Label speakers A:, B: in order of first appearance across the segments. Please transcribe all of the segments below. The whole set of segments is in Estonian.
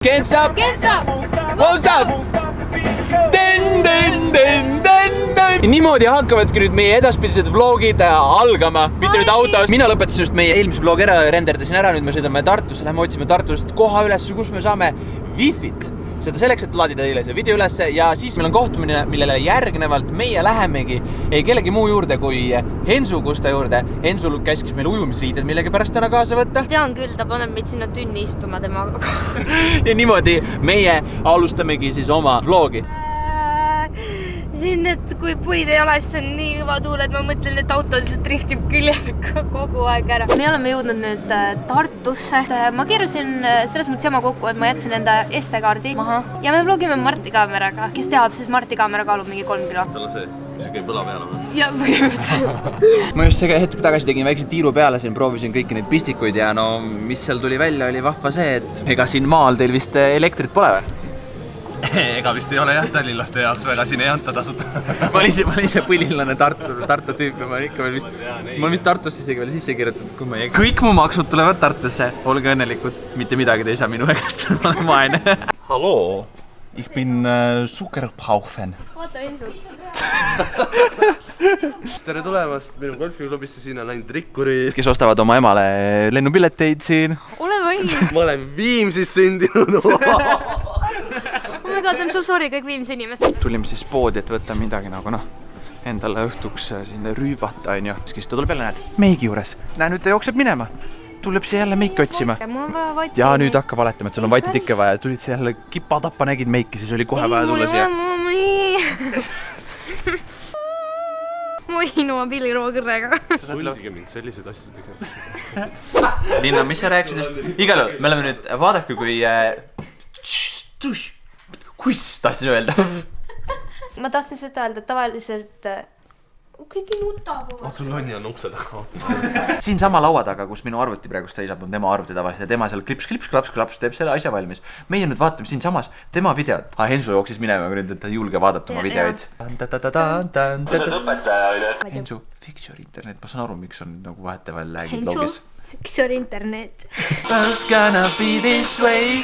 A: Can't stop, won't stop. Niimoodi hakkavadki nüüd meie edaspidised vlogid algama, mitte nüüd autos. Mina lõpetasin just meie eelmise vlogi ära, renderdasin ära, nüüd me sõidame Tartusse, lähme otsime Tartust koha üles, kus me saame Wi-Fit. Seda selleks, et laadida teile see video üles ja siis meil on kohtumine, millele järgnevalt meie lähemegi ei kellegi muu juurde kui Hensu Kusta juurde. Hensu käskis meil ujumisriided millegi pärast täna kaasa võtta.
B: Tean küll, ta paneb meid sinna tünni istuma temaga.
A: Ja niimoodi meie alustamegi siis oma vlogi.
B: Siin, et kui puid ei ole, siis on nii kõva tuul, et ma mõtlen, et auto lihtsalt driftib küljega kogu aeg ära. Me oleme jõudnud nüüd Tartusse. Ma keerusin selles mõttes jama kokku, et ma jätsin enda SD-kaardi maha. Ja me vlogime Marti kaameraga. Kes teab, siis Marti kaamera kaalub mingi 3 kilo.
C: Tal on see, mis see käib õla peale või?
B: Ja põhimõtteliselt.
A: Ma just hetk tagasi tegin väikse tiiru peale, siin proovisin kõiki neid pistikuid ja no mis seal tuli välja, oli vahva see, et ega siin maal teil vist elektrit pole või?
C: Ega vist ei ole jah tallinlaste jaoks väga siin ei anta tasuta.
A: Ma olin see põlillane Tartu tüüp ja ma olen vist Tartusse isegi veel sisse kirjutatud, kui ma ei... Kõik mu maksud tulevad Tartusse, olge õnnelikud, mitte midagi te ei saa minu käest, ma olen vaene.
C: Hallo, ich bin Zuckerpaufen.
B: Vaata Hensu.
C: Tere tulemast minu golfiklubisse, siin on ainult rikkurid.
A: Kes ostavad oma emale lennupilleteid siin.
B: Ole või?
C: Ma olen Viimsis sündinud.
B: Oh my god, I'm so sorry kõik Viimsi inimesed.
A: Tulime siis poodi, et võtta midagi nagu endale õhtuks sinna rüübata, on ju. Siis ta tuleb jälle, näed, meigi juures. Näe, nüüd ta jookseb minema. Tuleb siia jälle meiki otsima.
B: Mul on vaja vaiti.
A: Ja nüüd hakka valetama, et sul on vaitit ikka vaja. Tulid siia jälle kipa-tappa, nägid meiki, siis oli kohe vaja tulla siia. Ma olin oma pilliroo kõrrega.
C: Suldige mind sellised asjad tegema.
A: Linna, mis sa rääkisid just? Igal juhul, me oleme nüüd, vaadake kui... Kuis tahtsin öelda?
B: Ma tahtsin seda öelda, et tavaliselt kõiki nutab.
C: Sul on ja ukse taga.
A: Siin sama laua taga, kus minu arvuti praegust seisab, on tema arvuti tavaliselt ja tema seal klips, teeb selle asja valmis. Meie nüüd vaatame siin samas tema videot. Hensu jooksis minema, kui nüüd ta julge vaadata oma videoid. Hensu, fix your internet. Ma saan aru, miks on nagu vaheteval läägid loogis.
B: Fix your internet.
A: It's gonna be this way.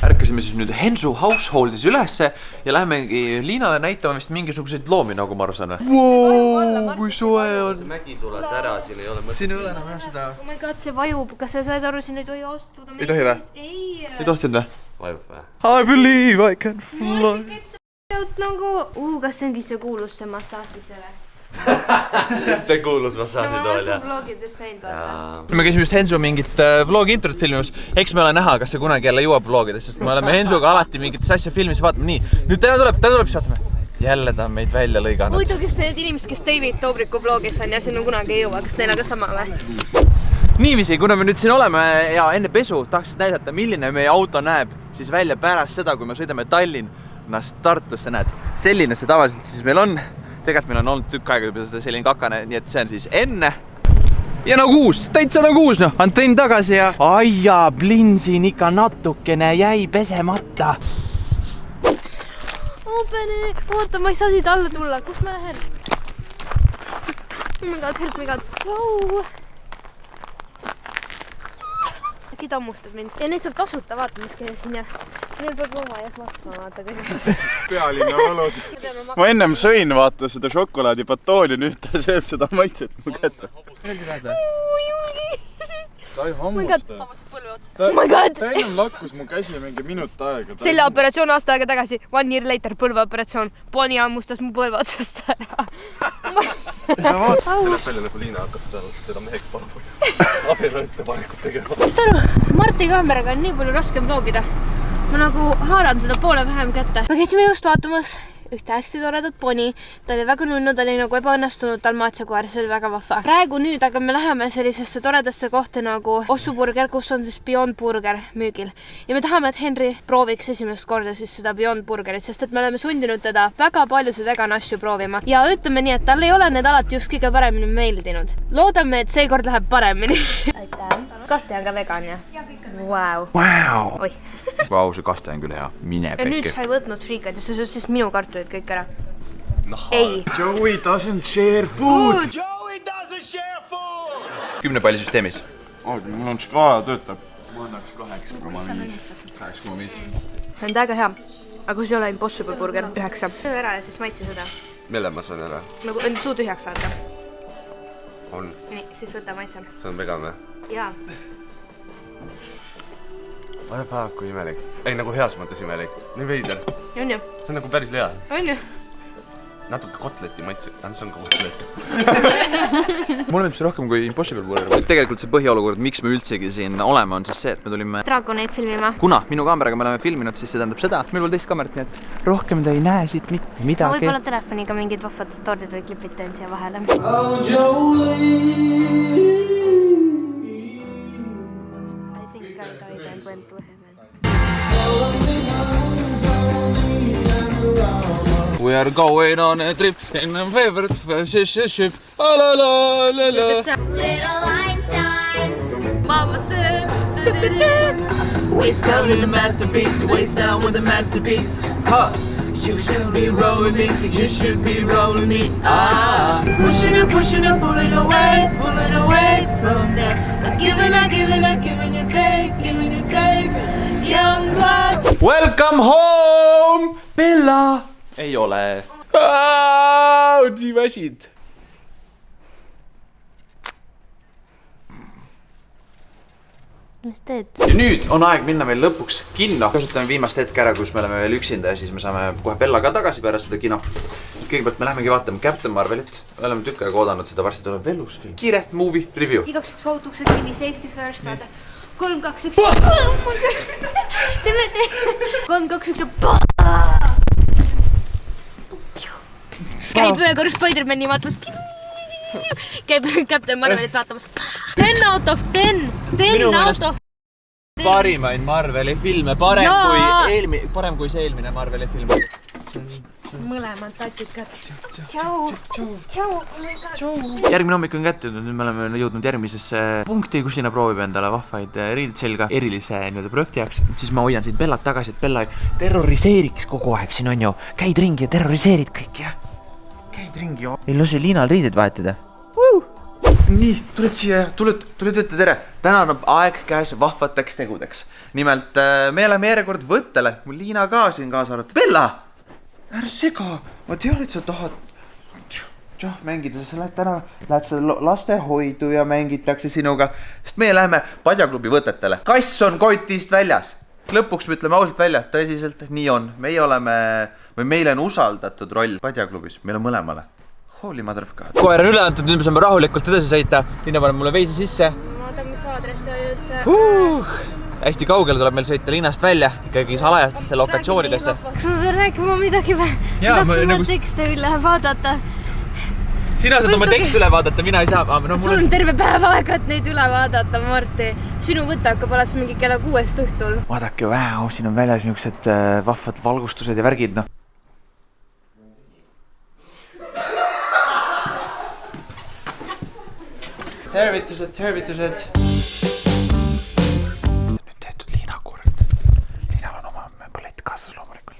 A: Ärkasime siis nüüd Hensu householdis ülesse ja lähemegi Liinale näitama vist mingisuguseid loomi, nagu ma aru saan. Wow, kui soe on.
C: See mägi sulas ära, siin ei ole mõtet.
A: Siin ei ole enam jah seda.
B: Oh my god, see vajub. Kas sa said aru, siin ei tohi astuda?
A: Ei tohi või? Ei tohtinud või?
C: Vajub või?
A: I believe I can fly.
B: Kas see ongi see kuulus see massaaži selle?
C: See kuulus massaažitool
B: jah. Ma vlogidest näinud vaata.
A: Me käisime just Hensu mingit vlogi introt filmimas. Eks me ole näha, kas see kunagi jälle jõuab vlogidest, sest me oleme Hensuga alati mingites asja filmis vaatame. Nii, nüüd täna tuleb, siis vaatame. Jälle ta on meid välja lõiganud.
B: Muidu, kes need inimesed, kes David Dobriku vlogis on ja sinna kunagi ei jõua, kas neil on ka sama või?
A: Niiviisi, kuna me nüüd siin oleme ja enne pesu tahaks näidata, milline meie auto näeb siis välja pärast seda, kui me sõidame Tallinnast Tartusse, näed. Selline see tavaliselt siis meil on. Tegelikult meil on olnud tükk aega juba selline kakane, nii et see on siis enne. Ja nagu uus, täitsa nagu uus, noh. Antenn tagasi ja... Aia, blinsin ikka natukene jäi pesemata.
B: Opene, oota, ma ei saa siit alla tulla. Kus ma lähen? Oh my god, help me god. Wow. Äkki tammustab mind. Ja neid saab tasuta vaatamas käia siin ja... Meil peab oma jah maksma vaata kõik.
D: Pealinna valud. Ma ennem sõin vaata seda šokolaadipatooli, nüüd ta sööb seda maitset mu kätte. Ta ei hammusta.
B: Oh my god!
D: Ta ennem lakkus mu käsi mingi minut aega.
B: Selle operatsioon aasta aega tagasi, 1 year later, põlveoperatsioon. Boni hammustas mu põlve otsast ära.
C: See läheb välja nagu Liina hakkab seda meheks palupõljast. Abielu ettepanekut tegema.
B: Mis ta aru? Marti kaameraga on nii palju raskem vlogida. Ma nagu haaran seda poole vähem kätte. Me käisime just vaatamas ühte hästi toredat poni. Ta oli väga nunnu, ta oli nagu ebaõnnestunud Dalmatia koer, see oli väga vahva. Praegu nüüd, aga me läheme sellisesse toredasse kohta nagu Ossu Burger, kus on siis Beyond Burger müügil. Ja me tahame, et Henri prooviks esimest korda siis seda Beyond Burgerit, sest et me oleme sundinud teda väga paljusid vegan asju proovima. Ja ütleme nii, et tal ei ole need alati just kõige paremini meeldinud. Loodame, et seekord läheb paremini. Aitäh. Kaste on ka vegan, jah? Ja, kõik on vegan.
A: Wow.
B: Oi.
A: Vau, see kaste on küll hea. Mine
B: ja nüüd
A: pekki.
B: sa ei võtnud friikad ja sa sööd siis minu kartulid kõik ära. Ei.
D: Joey doesn't share food.
A: Kümne palli süsteemis.
D: Mul on skaala töötab. Ma annaks 8,5. 8,5.
B: See on täiega hea. Aga kui see ei ole Impossible Burger, 9. Söö ära ja siis maitse seda.
C: Mille ma saan ära?
B: Nagu on suu tühjaks vaata.
C: On.
B: Nii, siis võta maitse.
C: See on vegan või?
B: Jaa.
C: Vaja kui imelik. Ei, nagu heas mõttes imelik. Nii veider.
B: On ju?
C: See on nagu päris hea.
B: On ju?
C: Natuke kotleti maitse. See on ka kotlet.
A: Mulle meeldib see rohkem kui Impossible Burger. Tegelikult see põhiolukord, miks me üldsegi siin oleme, on siis see, et me tulime
B: Dragoneid filmima.
A: kuna minu kaameraga me oleme filminud, siis see tähendab seda, meil pole teist kaamerat, nii et rohkem te ei näe siit mitte midagi.
B: Võib-olla telefoniga mingid vahvad story'd või klipid teen siia vahele. I think I died and went to heaven.
A: We are going on a trip in a favorite ship. La la la la.
B: Little Einsteins. Mama said.
E: Waste down with the masterpiece, waste down with the masterpiece. Huh. You should be rolling me, you should be rolling me. Ah, pushing and pulling away from there. Giving you take, young blood.
A: Welcome home, Bella. Ei ole. Nii väsid.
B: Mis teed?
A: Ja nüüd on aeg minna meil lõpuks kinno. Kasutame viimast hetke ära, kus me oleme veel üksinda ja siis me saame kohe Bellaga tagasi pärast seda kino. Kõigepealt me lähemegi vaatama Captain Marvelit. Oleme tükk aega oodanud seda, varsti tuleb veel uus film. Kiire movie review.
B: Igaks üks ohutuksed kinni, safety first, vaata. 3, 2, 1. Teeme 3, 2, 1 ja käib ühe korra Spider-Mani vaatamas. Käib Captain Marvelit vaatamas. 10 out of 10. 10 out of 10.
A: Parimaid Marveli filme. Parem kui see eelmine Marveli film.
B: Mõlemad tatikad. Tšau. Tšau.
A: Järgmine hommik on kätte jõudnud, nüüd me oleme jõudnud järgmisesse punkti, kus Liina proovib endale vahvaid riided selga erilise projekti jaoks. Siis ma hoian siit Bellat tagasi, et Bella ei terroriseeriks kogu aeg siin on ju. Käid ringi ja terroriseerid kõik, jah? Käid ringi, jah? Ei lase Liinal riided vahetada. Nii, tuled siia, tuled ütle tere. Täna on aeg käes vahvateks tegudeks. Nimelt, me oleme järjekord võttele. Mul Liina ka siin kaasa arvatud. Bella! Ära sega, ma tean, et sa tahad mängida, sa lähed täna, lähed seda lastehoidu ja mängitakse sinuga, sest meie läheme Padjaklubi võtetele. Kass on kotist väljas. Lõpuks me ütleme ausalt välja, tõsiselt, nii on. Meile on usaldatud roll Padjaklubis, meil on mõlemale. Holy motherfucker. Koer on üle antud, nüüd me saame rahulikult edasi sõita. Liina paneb mulle veisi sisse.
B: Ma vaatan, mis aadressi oli üldse.
A: Hästi kaugele tuleb meil sõita linnast välja, ikkagi salajastesse lokatsioonidesse.
B: Kas ma pean rääkima midagi või?
A: Jaa,
B: ma tahaks oma tekste üle vaadata.
A: Sina saad oma tekst üle vaadata, mina ei saa.
B: Sul on terve päev aega, et neid üle vaadata, Marti. Sinu võte hakkab alles mingi kella 6 õhtul. Vaadake, siin on väljas niisugused vahvad valgustused ja värgid, noh. Tervitused. Nüüd tehtud Liina kord. Liinal on oma palett kaasas loomulikult.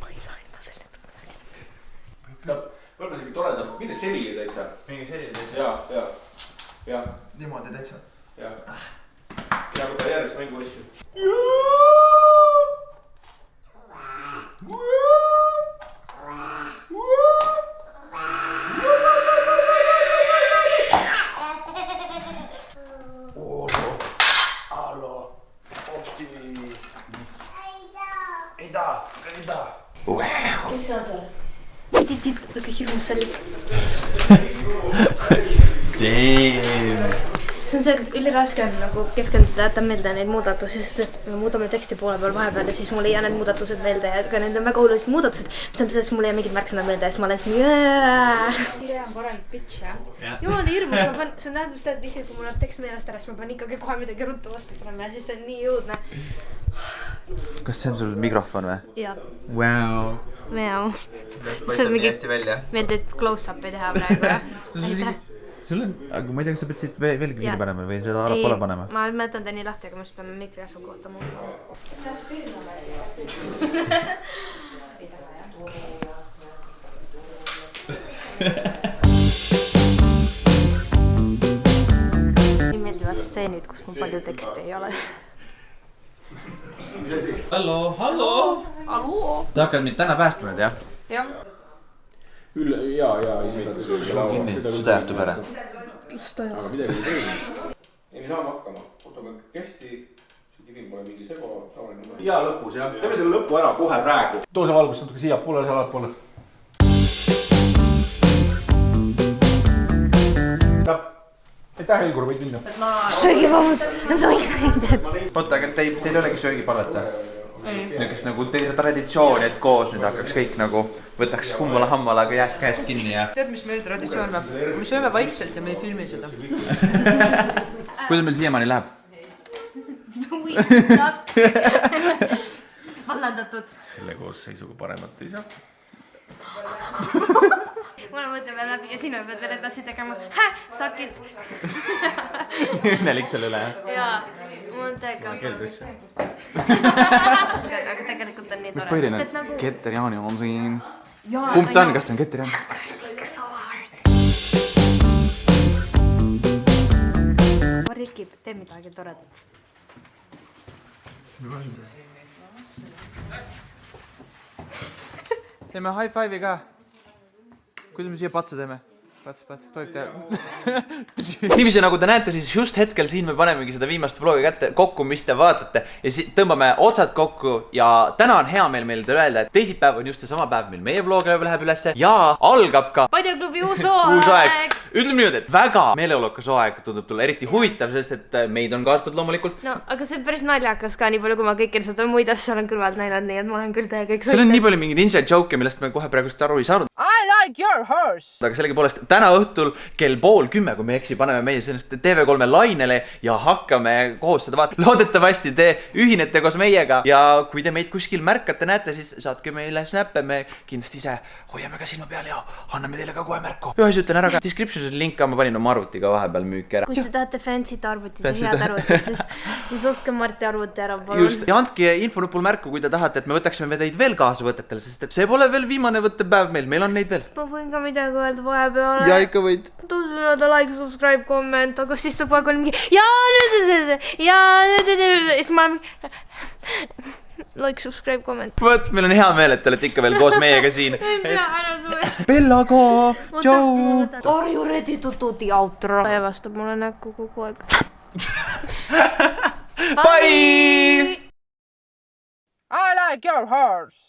B: Ma ei saa ilma selle kusagil.
D: Võrme isegi toredam. Mida selili täitsa?
A: Mingi selline täitsa?
D: Jaa.
A: Niimoodi täitsa?
D: Jaa. Ja võta järjest mängu asju.
B: Mis see on seal? Väga hirmus see oli. See on see, et üliraske on nagu keskenduda, jätta meelde neid muudatusi, sest et me muudame teksti poole peal vahepeal ja siis mul ei jää need muudatused meelde ja ka need on väga olulised muudatused, mis tähendab seda, et mul ei jää mingid märksõnad meelde ja siis ma olen siin see on korralik pitch, jah? Jumala hirmus, see tähendab seda, et isegi kui mul on tekst meelest ära, siis ma pean ikkagi kohe midagi ruttu vastu tulema ja siis see on nii jõudne.
A: Kas see on sul mikrofon või?
B: Jaa.
A: Wow.
B: See on mingi meeldib close-up'i teha praegu, jah?
A: Sul on, aga ma ei tea, kas sa pead siit veelgi kinni panema või seda allapoole panema?
B: Ma jätan ta nii lahti, aga me just peame mikri asu kohta muutma. Nii meeldivad stseenid, kus mul palju teksti ei ole.
A: hallo, hallo. Sa hakkad mind täna päästma nüüd, jah?
F: jah.
A: Suu kinni, süda juhtub ära.
B: Las ta jah.
D: ei, me saame hakkama. Ootame kästi. See kivim pole mingi seba. Ja lõpus, jah. Teeme selle lõpu ära kohe praegu.
C: too see valgus natuke siia poole, seal poole. Aitäh, Helgur, võid minna.
B: Söögivabus. No sooviks tead.
A: Oota, aga teil olegi söögipalvet või? Niukest nagu teil traditsiooni, et koos nüüd hakkaks kõik nagu võtaks kummala hammala käest kinni ja...
F: Tead, mis meil traditsioon on? Me sööme vaikselt ja me ei filmi seda.
A: Kuidas meil siiamaani läheb?
B: Vallandatud.
C: Selle koosseisuga paremat ei saa.
B: Mul mõte veel läbi ja sina pead veel edasi tegema. Sakid.
A: Õnnelik selle üle, jah?
B: Jaa, mõttega.
C: Keldrisse.
B: Aga tegelikult on nii tore.
A: Mis põhiline?
B: Nagu...
A: Keter Jaani on siin. Kumb ta on? Kas ta on Keter Jaan?
B: Rikib, tee midagi toredat.
A: Teeme high five'i ka. Kuidas me siia patsu teeme? Pats, tohib teha. Niiviisi nagu te näete, siis just hetkel siin me panemegi seda viimast vlogi kätte kokku, mis te vaatate. Ja tõmbame otsad kokku ja täna on hea meil teile öelda, et teisipäev on just see sama päev, mil meie vlog läheb ülesse. Ja algab ka
B: Padjaklubi uus hooaeg.
A: Ütleme nüüd, et väga meeleolukas hooaeg tundub tulla eriti huvitav, sest et meid on kaasatud loomulikult.
B: No, aga see on päris naljakas ka, nii palju kui ma kõikil seda muid asju olen kõrvalt näinud, nii et ma olen küll täie kõik
A: Seal on nii palju mingeid inside joke, millest me kohe praegust aru ei saanud.
F: I like your horse!
A: Aga sellegipoolest täna õhtul kell 9:30, kui me eksi, paneme meie sellest TV3 lainele ja hakkame koos seda vaatama. Loodetavasti te ühinete koos meiega ja kui te meid kuskil märkate, näete, siis saatke meile snappe, me kindlasti ise hoiame ka silma peal ja anname teile ka kohe märku. Ühes ütlen ära ka, description'is link ka, ma panin oma arvutiga vahepeal müüki ära.
B: Kui te tahate fancy't arvutit ja head arvutit, siis ostke Marti arvuti ära, palun.
A: Just, ja andke infonupul märku, kui te tahate, et me võtaksime teid veel kaasa võtetele, sest et see pole veel viimane võttepäev meil on neid veel.
B: Ma võin ka midagi öelda vahepeale.
A: Ja ikka võid.
B: Tundunada like, subscribe, comment, aga siis saab kogu aeg on mingi ja nüüd siis ma like, subscribe, comment.
A: Võt, meil on hea meel, et te olete ikka veel koos meiega siin.
B: Ära sulle.
A: Bellaga, tšau.
B: Are you ready to do the outro? Ja vastab mulle näkku kogu aeg.
A: Bye!
F: I like your horse!